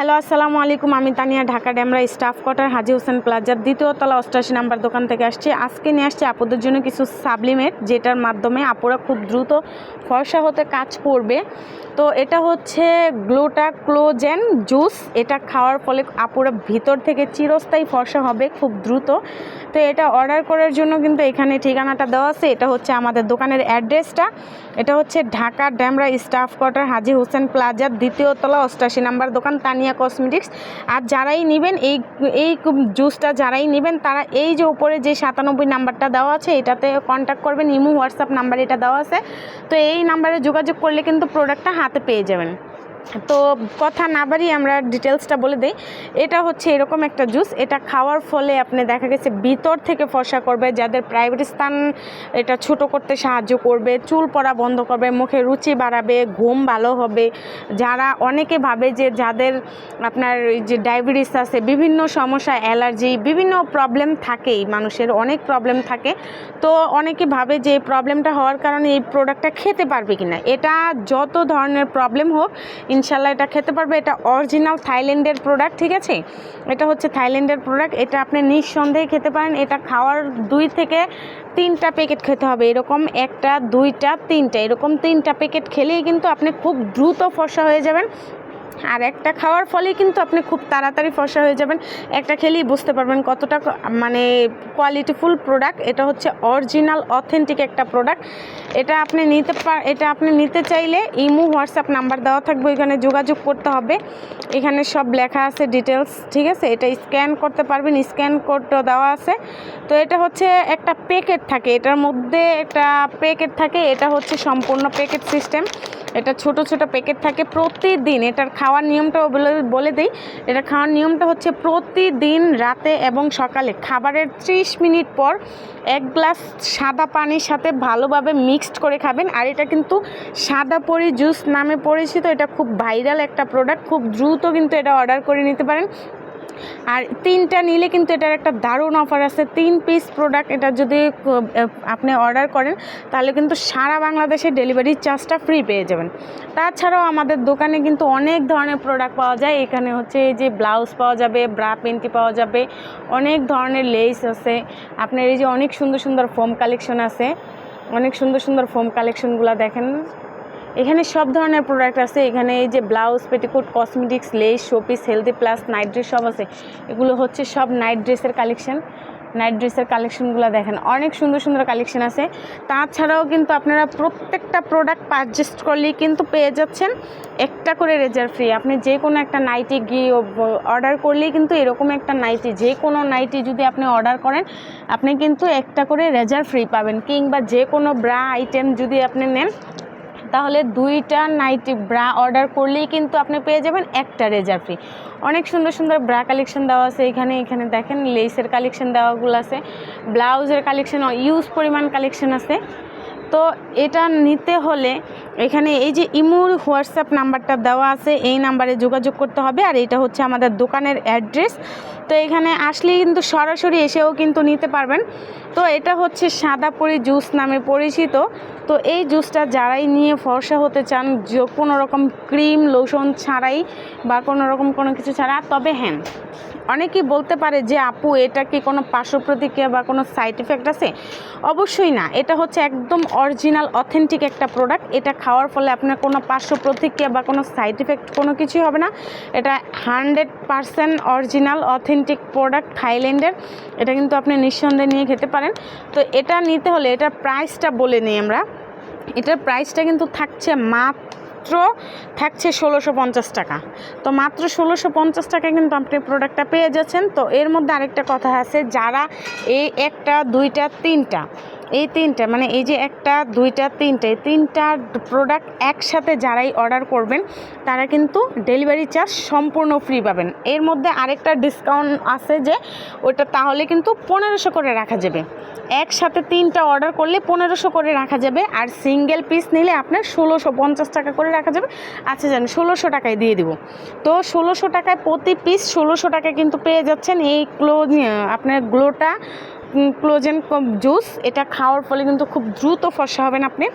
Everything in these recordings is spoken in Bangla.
হ্যালো, আসসালামু আলাইকুম। আমি তানিয়া, ঢাকা ডেমরা স্টাফ কোয়ার্টার হাজি হোসেন প্লাজার ২য় তলা ৮৮ নাম্বার দোকান থেকে আসছি। আজকে নিয়ে আসছি আপুদের জন্য কিছু সাবলিমেট, যেটার মাধ্যমে আপুরা খুব দ্রুত ফর্সা হতে কাজ করবে। তো এটা হচ্ছে গ্লুটাক্লোজেন জুস। এটা খাওয়ার ফলে আপুরা ভিতর থেকে চিরস্থায়ী ফর্সা হবে খুব দ্রুত। তো এটা অর্ডার করার জন্য কিন্তু এখানে ঠিকানাটা দেওয়া আছে। এটা হচ্ছে আমাদের দোকানের অ্যাড্রেসটা। এটা হচ্ছে ঢাকা ডেমরা স্টাফ কোয়ার্টার হাজি হোসেন প্লাজার ২য় তলা ৮৮ নাম্বার দোকান, তানিয়া কসমেটিক্স। আর যারাই নেবেন এই জুসটা যারাই নেবেন তারা এই যে উপরে যে ৯৭ নাম্বারটা দেওয়া আছে এটাতে কন্ট্যাক্ট করবেন। ইমো হোয়াটসঅ্যাপ নাম্বার এটা দেওয়া আছে। তো এই নাম্বারে যোগাযোগ করলে কিন্তু প্রোডাক্টটা হাতে পেয়ে যাবেন। তো কথা না বাড়িয়ে আমরা ডিটেলসটা বলে দিই। এটা হচ্ছে এরকম একটা জুস। এটা খাওয়ার ফলে আপনি দেখা গেছে ভিতর থেকে ফর্সা করবে, যাদের প্রাইভেট স্থান এটা ছোট করতে সাহায্য করবে, চুল পড়া বন্ধ করবে, মুখে রুচি বাড়াবে, ঘুম ভালো হবে। যারা অনেকে ভাবে যে যাদের আপনার যে ডায়াবেটিস আছে, বিভিন্ন সমস্যা, অ্যালার্জি, বিভিন্ন প্রবলেম থাকেই, মানুষের অনেক প্রবলেম থাকে। তো অনেকে ভাবে যে এই প্রবলেমটা হওয়ার কারণে এই প্রোডাক্টটা খেতে পারবে কিনা। এটা যত ধরনের প্রবলেম হোক ইনশাল্লাহ এটা খেতে পারবে। এটা অরিজিনাল থাইল্যান্ডের প্রোডাক্ট, ঠিক আছে। এটা হচ্ছে থাইল্যান্ডের প্রোডাক্ট। এটা আপনি নিঃসন্দেহে খেতে পারেন। এটা খাওয়ার 2 থেকে 3টা প্যাকেট খেতে হবে। এরকম 1টা 2টা 3টা এরকম 3টা প্যাকেট খেলেই কিন্তু আপনি খুব দ্রুত ফর্সা হয়ে যাবেন। আর একটা খাওয়ার ফলেই কিন্তু আপনি খুব তাড়াতাড়ি ফর্সা হয়ে যাবেন। একটা খেলেই বুঝতে পারবেন কতটা মানে কোয়ালিটিফুল প্রোডাক্ট। এটা হচ্ছে অরিজিনাল অথেন্টিক একটা প্রোডাক্ট। এটা আপনি নিতে চাইলে ইমো হোয়াটসঅ্যাপ নাম্বার দেওয়া থাকবে, ওইখানে যোগাযোগ করতে হবে। এখানে সব লেখা আছে ডিটেলস, ঠিক আছে। এটা স্ক্যান করতে পারবেন, স্ক্যান কোডও দেওয়া আছে। তো এটা হচ্ছে একটা প্যাকেট থাকে, এটার মধ্যে একটা প্যাকেট থাকে। এটা হচ্ছে সম্পূর্ণ প্যাকেট সিস্টেম। এটা ছোট ছোট প্যাকেট থাকে। প্রতিদিন এটার খাওয়ার নিয়মটাও বলে দিই। এটা খাওয়ার নিয়মটা হচ্ছে প্রতিদিন রাতে এবং সকালে খাবারের 30 মিনিট পর 1 গ্লাস সাদা পানির সাথে ভালোভাবে মিক্সড করে খাবেন। আর এটা কিন্তু সাদা পরি জুস নামে পরিচিত। এটা খুব ভাইরাল একটা প্রোডাক্ট। খুব দ্রুত কিন্তু এটা অর্ডার করে নিতে পারেন। আর 3টা নিলে কিন্তু এটার একটা দারুণ অফার আছে। 3 পিস প্রোডাক্ট এটা যদি আপনি অর্ডার করেন তাহলে কিন্তু সারা বাংলাদেশে ডেলিভারি চার্জটা ফ্রি পেয়ে যাবেন। তাছাড়াও আমাদের দোকানে কিন্তু অনেক ধরনের প্রোডাক্ট পাওয়া যায়। এখানে হচ্ছে এই যে ব্লাউজ পাওয়া যাবে, ব্রা পেন্টি পাওয়া যাবে, অনেক ধরনের লেস আছে। আপনার এই যে অনেক সুন্দর সুন্দর ফোম কালেকশন আছে। অনেক সুন্দর সুন্দর ফোম কালেকশনগুলো দেখেন। এখানে সব ধরনের প্রোডাক্ট আছে। এখানে এই যে blouse, petticoat, cosmetics, less, showpiece, healthy plus, night dress সব আছে। এগুলো হচ্ছে সব নাইট ড্রেসের কালেকশন। নাইট ড্রেসের কালেকশনগুলো দেখেন, অনেক সুন্দর সুন্দর কালেকশন আছে। তাছাড়াও কিন্তু আপনারা প্রত্যেকটা প্রোডাক্ট পারচেস করলেই কিন্তু পেয়ে যাচ্ছেন একটা করে রেজার ফ্রি। আপনি যে কোনো একটা নাইটি গিয়ে অর্ডার করলেই কিন্তু এরকম একটা নাইটি, যে কোনো নাইটি যদি আপনি অর্ডার করেন আপনি কিন্তু একটা করে রেজার ফ্রি পাবেন। কিংবা যে কোনো ব্রা আইটেম যদি আপনি নেন তাহলে 2টা নাইটি ব্রা অর্ডার করলেই কিন্তু আপনি পেয়ে যাবেন একটা রেজার ফ্রি। অনেক সুন্দর সুন্দর ব্রা কালেকশন দেওয়া আছে এখানে দেখেন লেসের কালেকশন দেওয়াগুলো আছে, ব্লাউজের কালেকশন ইউজ পরিমাণ কালেকশন আছে। তো এটা নিতে হলে এখানে এই যে ইমোর হোয়াটসঅ্যাপ নাম্বারটা দেওয়া আছে, এই নাম্বারে যোগাযোগ করতে হবে। আর এটা হচ্ছে আমাদের দোকানের অ্যাড্রেস। তো এখানে আসলেই কিন্তু সরাসরি এসেও কিন্তু নিতে পারবেন। তো এটা হচ্ছে সাদাপরি জুস নামে পরিচিত। তো এই জুসটা যারাই নিয়ে ফর্সা হতে চান, কোনো রকম ক্রিম লোশন ছাড়াই বা কোনো রকম কোনো কিছু ছাড়া, তবে হ্যাঁ অনেকেই বলতে পারে যে আপু এটা কি কোনো পার্শ্ব প্রতিক্রিয়া বা কোনো সাইড এফেক্ট আছে? অবশ্যই না। এটা হচ্ছে একদম অরিজিনাল অথেন্টিক একটা প্রোডাক্ট। এটা খাওয়ার ফলে আপনার কোনো পার্শ্ব প্রতিক্রিয়া বা কোনো সাইড এফেক্ট কোনো কিছুই হবে না। এটা 100% অরিজিনাল অথেন্টিক প্রোডাক্ট থাইল্যান্ডের। এটা কিন্তু আপনি নিঃসন্দেহে নিয়ে খেতে পারেন। তো এটা নিতে হলে এটার প্রাইসটা বলে নিই আমরা। এটার প্রাইসটা কিন্তু থাকছে মাত্র 1650 টাকা। তো মাত্র 1650 টাকায় কিন্তু আপনি প্রোডাক্টটা পেয়ে যাচ্ছেন। তো এর মধ্যে আরেকটা কথা আছে, যারা এই 1টা 2টা 3টা এই 3টা মানে এই যে 1টা 2টা 3টা এই 3টা প্রোডাক্ট একসাথে যারাই অর্ডার করবেন তারা কিন্তু ডেলিভারি চার্জ সম্পূর্ণ ফ্রি পাবেন। এর মধ্যে আরেকটা ডিসকাউন্ট আছে যে ওটা তাহলে কিন্তু 1500 করে রাখা যাবে। একসাথে 3টা অর্ডার করলে 1500 করে রাখা যাবে। আর সিঙ্গেল পিস নিলে আপনার 1650 টাকা করে রাখা যাবে। আচ্ছা জান 1600 টাকায় দিয়ে দিব। তো 1600 টাকায় প্রতি পিস 1600 টাকায় কিন্তু পেয়ে যাচ্ছেন এই আপনার গ্লুটাক্লোজেন জুস। এটা খাওয়ার ফলে কিন্তু খুব দ্রুত ফর্সা হবেন আপনি।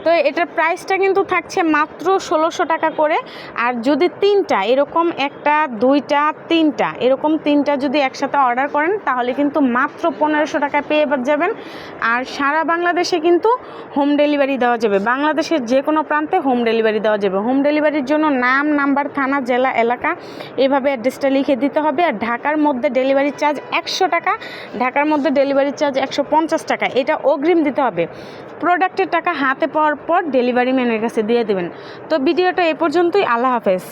তো এটার প্রাইসটা কিন্তু থাকছে মাত্র 1600 টাকা করে। আর যদি তিনটা এরকম, একটা দুইটা তিনটা এরকম তিনটা যদি একসাথে অর্ডার করেন তাহলে কিন্তু মাত্র 1500 টাকা পেয়ে যাবেন। আর সারা বাংলাদেশে কিন্তু হোম ডেলিভারি দেওয়া যাবে, বাংলাদেশের যে কোনো প্রান্তে হোম ডেলিভারি দেওয়া যাবে। হোম ডেলিভারির জন্য নাম, নাম্বার, থানা, জেলা, এলাকা এভাবে অ্যাড্রেসটা লিখে দিতে হবে। আর ঢাকার মধ্যে ডেলিভারি চার্জ 100 টাকা, ঢাকার মধ্যে ডেলিভারি চার্জ 150 টাকা, এটা অগ্রিম দিতে হবে। প্রোডাক্টের টাকা হাতে পাওয়ার পর ডেলিভারি ম্যানের কাছে দিয়ে দেবেন। তো ভিডিওটা এ পর্যন্তই, আল্লাহ হাফেজ।